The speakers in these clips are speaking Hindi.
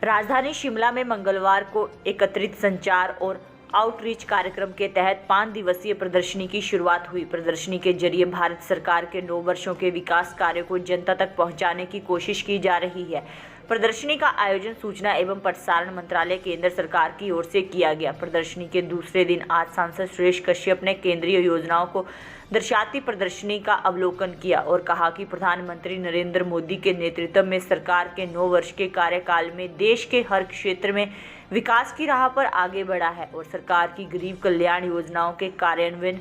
राजधानी शिमला में मंगलवार को एकत्रित संचार और आउटरीच कार्यक्रम के तहत 5 दिवसीय प्रदर्शनी की शुरुआत हुई। प्रदर्शनी के जरिए भारत सरकार के 9 वर्षों के विकास कार्यों को जनता तक पहुंचाने की कोशिश की जा रही है। प्रदर्शनी का आयोजन सूचना एवं प्रसारण मंत्रालय केंद्र सरकार की ओर से किया गया। प्रदर्शनी के दूसरे दिन आज सांसद सुरेश कश्यप ने केंद्रीय योजनाओं को दर्शाती प्रदर्शनी का अवलोकन किया और कहा कि प्रधानमंत्री नरेंद्र मोदी के नेतृत्व में सरकार के 9 वर्ष के कार्यकाल में देश के हर क्षेत्र में विकास की राह पर आगे बढ़ा है और सरकार की गरीब कल्याण योजनाओं के कार्यान्वयन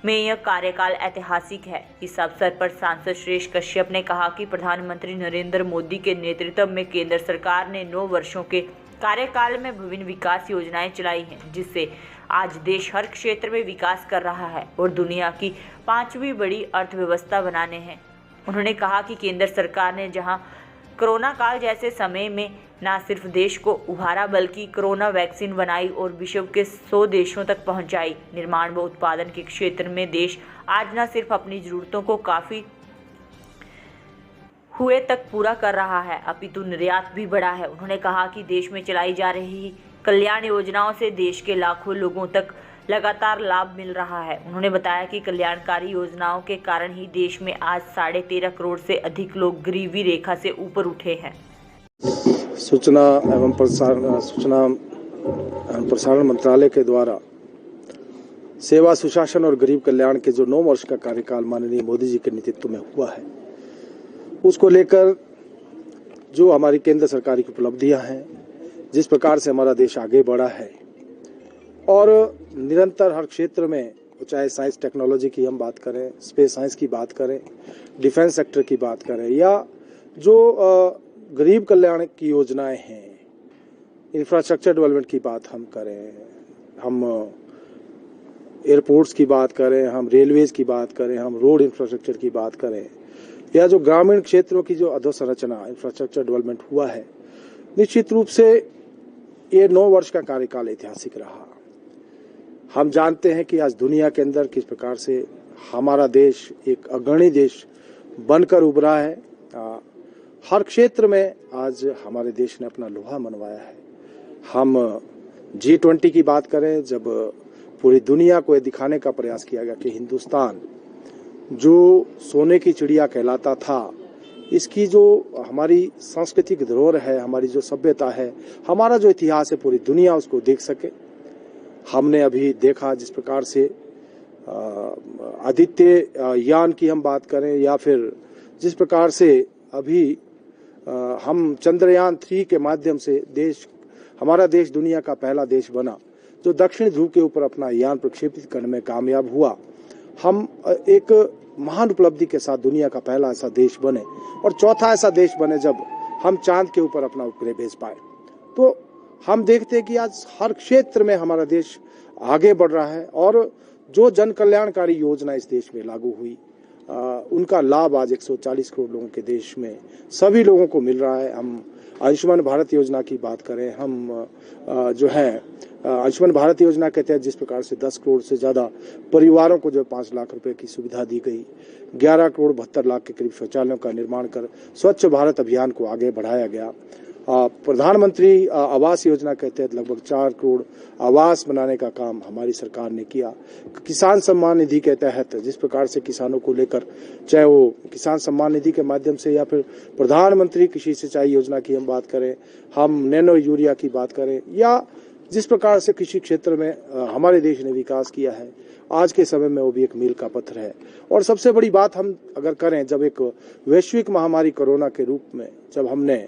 में यह कार्यकाल ऐतिहासिक है। इस अवसर पर सांसद सुरेश कश्यप ने कहा कि प्रधानमंत्री नरेंद्र मोदी के नेतृत्व में केंद्र सरकार ने 9 वर्षों के कार्यकाल में विभिन्न विकास योजनाएं चलाई हैं, जिससे आज देश हर क्षेत्र में विकास कर रहा है और दुनिया की 5वीं बड़ी अर्थव्यवस्था बनाने हैं। उन्होंने कहा कि केंद्र सरकार ने जहां कोरोना काल जैसे समय में न सिर्फ देश को उभारा बल्कि कोरोना वैक्सीन बनाई और विश्व के 100 देशों तक पहुंचाई। निर्माण व उत्पादन के क्षेत्र में देश आज न सिर्फ अपनी जरूरतों को काफी हुए तक पूरा कर रहा है, अपितु निर्यात भी बढ़ा है। उन्होंने कहा कि देश में चलाई जा रही कल्याण योजनाओं से देश के लाखों लोगों तक लगातार लाभ मिल रहा है। उन्होंने बताया कि कल्याणकारी योजनाओं के कारण ही देश में आज 13.5 करोड़ से अधिक लोग गरीबी रेखा से ऊपर उठे हैं। सूचना एवं प्रसारण मंत्रालय के द्वारा सेवा, सुशासन और गरीब कल्याण के जो 9 वर्ष का कार्यकाल माननीय मोदी जी के नेतृत्व में हुआ है, उसको लेकर जो हमारी केंद्र सरकार की उपलब्धियां हैं, जिस प्रकार से हमारा देश आगे बढ़ा है और निरंतर हर क्षेत्र में, चाहे साइंस टेक्नोलॉजी की हम बात करें, स्पेस साइंस की बात करें, डिफेंस सेक्टर की बात करें, या जो गरीब कल्याण की योजनाएं हैं, इंफ्रास्ट्रक्चर डेवलपमेंट की बात हम करें, हम एयरपोर्ट्स की बात करें, हम रेलवेज की बात करें, हम रोड इंफ्रास्ट्रक्चर की बात करें, या जो ग्रामीण क्षेत्रों की जो अधोसंरचना इंफ्रास्ट्रक्चर डेवलपमेंट हुआ है, निश्चित रूप से ये 9 वर्ष का कार्यकाल ऐतिहासिक रहा। हम जानते हैं कि आज दुनिया के अंदर किस प्रकार से हमारा देश एक अग्रणी देश बनकर उभरा है। हर क्षेत्र में आज हमारे देश ने अपना लोहा मनवाया है। हम G20 की बात करें, जब पूरी दुनिया को ये दिखाने का प्रयास किया गया कि हिंदुस्तान जो सोने की चिड़िया कहलाता था, इसकी जो हमारी सांस्कृतिक धरोहर है, हमारी जो सभ्यता है, हमारा जो इतिहास है, पूरी दुनिया उसको देख सके। हमने अभी देखा जिस प्रकार से आदित्य यान की हम बात करें, या फिर जिस प्रकार से अभी हम चंद्रयान 3 के माध्यम से हमारा देश दुनिया का पहला देश बना जो दक्षिण ध्रुव के ऊपर अपना यान प्रक्षेपित करने में कामयाब हुआ। हम एक महान उपलब्धि के साथ दुनिया का पहला ऐसा देश बने और चौथा ऐसा देश बने जब हम चांद के ऊपर अपना उपग्रह भेज पाए। तो हम देखते हैं कि आज हर क्षेत्र में हमारा देश आगे बढ़ रहा है और जो जन कल्याणकारी योजना इस देश में लागू हुई, उनका लाभ आज 140 करोड़ लोगों के देश में सभी लोगों को मिल रहा है। हम आयुष्मान भारत योजना की बात करें, हम जो है आयुष्मान भारत योजना के तहत जिस प्रकार से 10 करोड़ से ज्यादा परिवारों को जो 5 लाख रुपए की सुविधा दी गई, 11 करोड़ 72 लाख के करीब शौचालयों का निर्माण कर स्वच्छ भारत अभियान को आगे बढ़ाया गया। प्रधानमंत्री आवास योजना के तहत लगभग 4 करोड़ आवास बनाने का काम हमारी सरकार ने किया। किसान सम्मान निधि के तहत जिस प्रकार से किसानों को लेकर, चाहे वो किसान सम्मान निधि के माध्यम से या फिर प्रधानमंत्री कृषि सिंचाई योजना की हम बात करें, हम नैनो यूरिया की बात करें, या जिस प्रकार से कृषि क्षेत्र में हमारे देश ने विकास किया है, आज के समय में वो भी एक मील का पत्थर है। और सबसे बड़ी बात हम अगर करें, जब एक वैश्विक महामारी कोरोना के रूप में जब हमने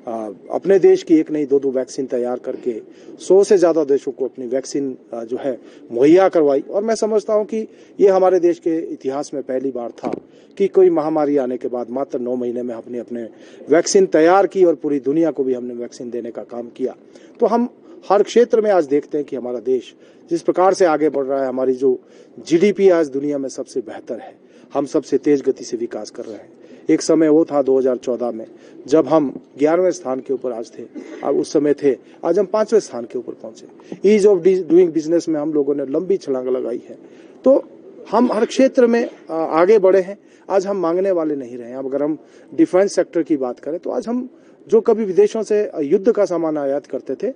अपने देश की एक नहीं 2 वैक्सीन तैयार करके 100 से ज्यादा देशों को अपनी वैक्सीन जो है मुहैया करवाई, और मैं समझता हूं कि ये हमारे देश के इतिहास में पहली बार था कि कोई महामारी आने के बाद मात्र 9 महीने में हमने अपने वैक्सीन तैयार की और पूरी दुनिया को भी हमने वैक्सीन देने का काम किया। तो हम हर क्षेत्र में आज देखते हैं कि हमारा देश जिस प्रकार से आगे बढ़ रहा है, हमारी जो GDP आज दुनिया में सबसे बेहतर है, हम सबसे तेज गति से विकास कर रहे हैं। एक समय वो था 2014 में जब हम 11वें स्थान के ऊपर आज थे, और उस समय थे, आज हम 5वें स्थान के ऊपर पहुंचे। ईज ऑफ डूइंग बिजनेस में हम लोगों ने लंबी छलांग लगाई है। तो हम हर क्षेत्र में आगे बढ़े हैं। आज हम मांगने वाले नहीं रहे। अब अगर हम डिफेंस सेक्टर की बात करें तो आज हम जो कभी विदेशों से युद्ध का सामान आयात करते थे,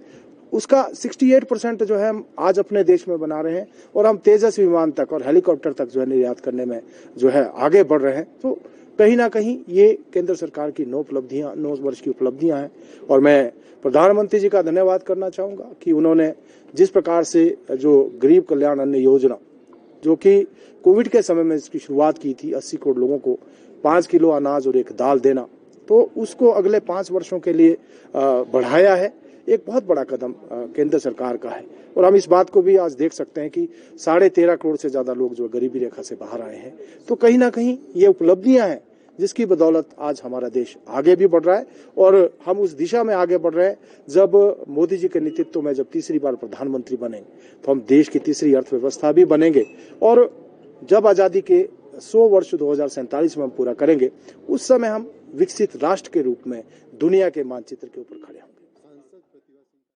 उसका 68% जो है हम आज अपने देश में बना रहे हैं और हम तेजस विमान तक और हेलीकॉप्टर तक जो है निर्यात करने में जो है आगे बढ़ रहे हैं। तो कहीं ना कहीं ये केंद्र सरकार की 9 वर्ष की उपलब्धियां हैं और मैं प्रधानमंत्री जी का धन्यवाद करना चाहूंगा कि उन्होंने जिस प्रकार से जो गरीब कल्याण अन्न योजना, जो कि कोविड के समय में इसकी शुरुआत की थी, 80 करोड़ लोगों को 5 किलो अनाज और 1 दाल देना, तो उसको अगले 5 वर्षों के लिए बढ़ाया है। एक बहुत बड़ा कदम केंद्र सरकार का है और हम इस बात को भी आज देख सकते हैं कि 13.5 करोड़ से ज्यादा लोग जो गरीबी रेखा से बाहर आए हैं। तो कहीं ना कहीं ये उपलब्धियां हैं जिसकी बदौलत आज हमारा देश आगे भी बढ़ रहा है और हम उस दिशा में आगे बढ़ रहे हैं। जब मोदी जी के नेतृत्व में जब तीसरी बार प्रधानमंत्री बने तो हम देश की तीसरी अर्थव्यवस्था भी बनेंगे और जब आजादी के 100 वर्ष 2047 में हम पूरा करेंगे, उस समय हम विकसित राष्ट्र के रूप में दुनिया के मानचित्र के ऊपर खड़े होंगे।